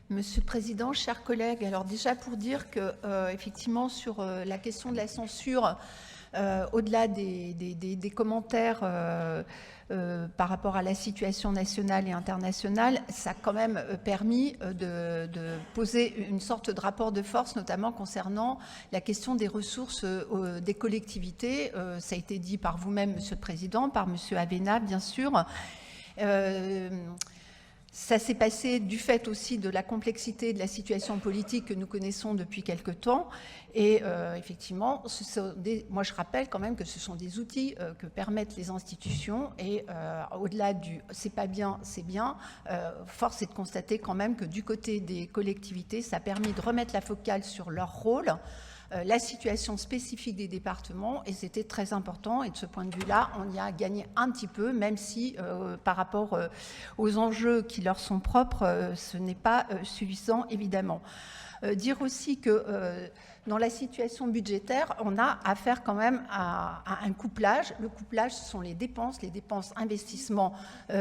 Monsieur le Président, chers collègues, alors déjà pour dire que effectivement sur la question de la censure, au-delà des commentaires par rapport à la situation nationale et internationale, ça a quand même permis de poser une sorte de rapport de force, notamment concernant la question des ressources des collectivités. Ça a été dit par vous-même, Monsieur le Président, par Monsieur Avena, bien sûr. Ça s'est passé du fait aussi de la complexité de la situation politique que nous connaissons depuis quelque temps. Et effectivement, moi je rappelle quand même que ce sont des outils que permettent les institutions. Et au-delà du « c'est pas bien, c'est bien », force est de constater quand même que du côté des collectivités, ça a permis de remettre la focale sur leur rôle, la situation spécifique des départements, et c'était très important. Et de ce point de vue-là, on y a gagné un petit peu, même si par rapport aux enjeux qui leur sont propres, ce n'est pas suffisant, évidemment. Dire aussi que dans la situation budgétaire, on a affaire quand même à un couplage. Le couplage, ce sont les dépenses investissement,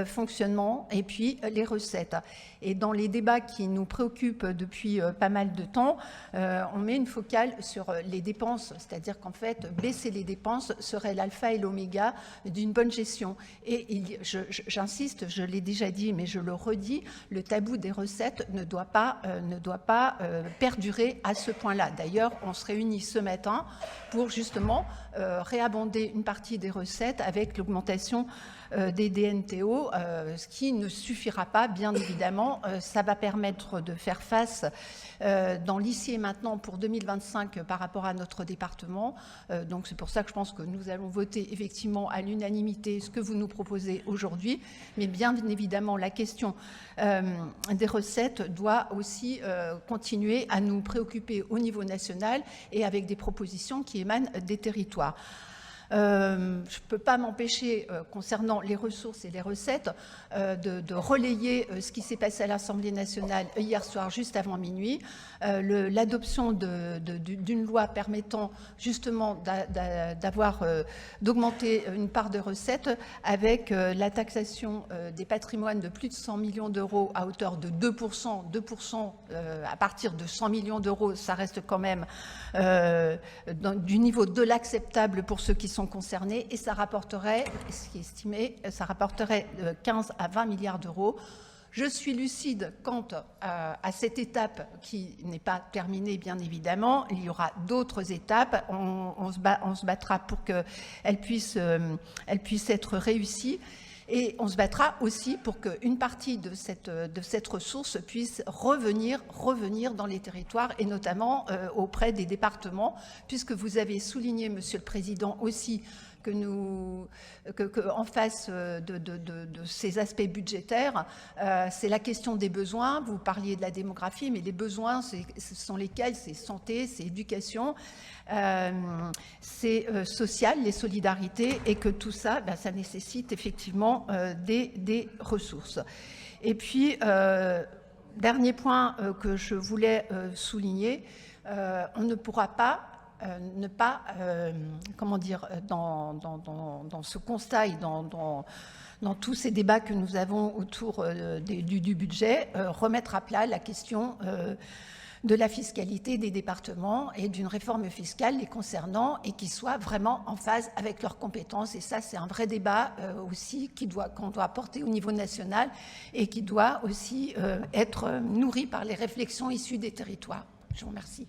fonctionnement, et puis les recettes. Et dans les débats qui nous préoccupent depuis pas mal de temps, on met une focale sur les dépenses, c'est-à-dire qu'en fait, baisser les dépenses serait l'alpha et l'oméga d'une bonne gestion. Et j'insiste, je l'ai déjà dit, mais je le redis, le tabou des recettes ne doit pas perdurer à ce point-là. D'ailleurs, on se réunit ce matin pour justement réabonder une partie des recettes avec l'augmentation des DNTO, ce qui ne suffira pas, bien évidemment. Ça va permettre de faire face dans l'ici et maintenant pour 2025 par rapport à notre département. Donc c'est pour ça que je pense que nous allons voter effectivement à l'unanimité ce que vous nous proposez aujourd'hui. Mais bien évidemment, la question des recettes doit aussi continuer à nous préoccuper au niveau national et avec des propositions qui émanent des territoires. Je ne peux pas m'empêcher, concernant les ressources et les recettes, de relayer ce qui s'est passé à l'Assemblée nationale hier soir, juste avant minuit, l'adoption d'une loi permettant justement d'augmenter une part de recettes avec la taxation des patrimoines de plus de 100 millions d'euros à hauteur de 2%. 2% à partir de 100 millions d'euros, ça reste quand même du niveau de l'acceptable pour ceux qui sont concernés, et ça rapporterait, ce qui est estimé, ça rapporterait 15 à 20 milliards d'euros. Je suis lucide quant à cette étape qui n'est pas terminée, bien évidemment. Il y aura d'autres étapes. On se battra pour qu'elle puisse être réussie. Et on se battra aussi pour qu'une partie de cette ressource puisse revenir dans les territoires et notamment auprès des départements, puisque vous avez souligné, Monsieur le Président, aussi en face de ces aspects budgétaires, c'est la question des besoins. Vous parliez de la démographie, mais les besoins, ce sont lesquels? C'est santé, c'est éducation, c'est social, les solidarités, et que tout ça, ça nécessite effectivement des ressources. Et puis, dernier point que je voulais souligner, on ne pourra pas ne pas, comment dire, dans ce constat et dans tous ces débats que nous avons autour du budget, remettre à plat la question de la fiscalité des départements et d'une réforme fiscale les concernant et qui soit vraiment en phase avec leurs compétences. Et ça, c'est un vrai débat aussi qu'on doit porter au niveau national et qui doit aussi être nourri par les réflexions issues des territoires. Je vous remercie.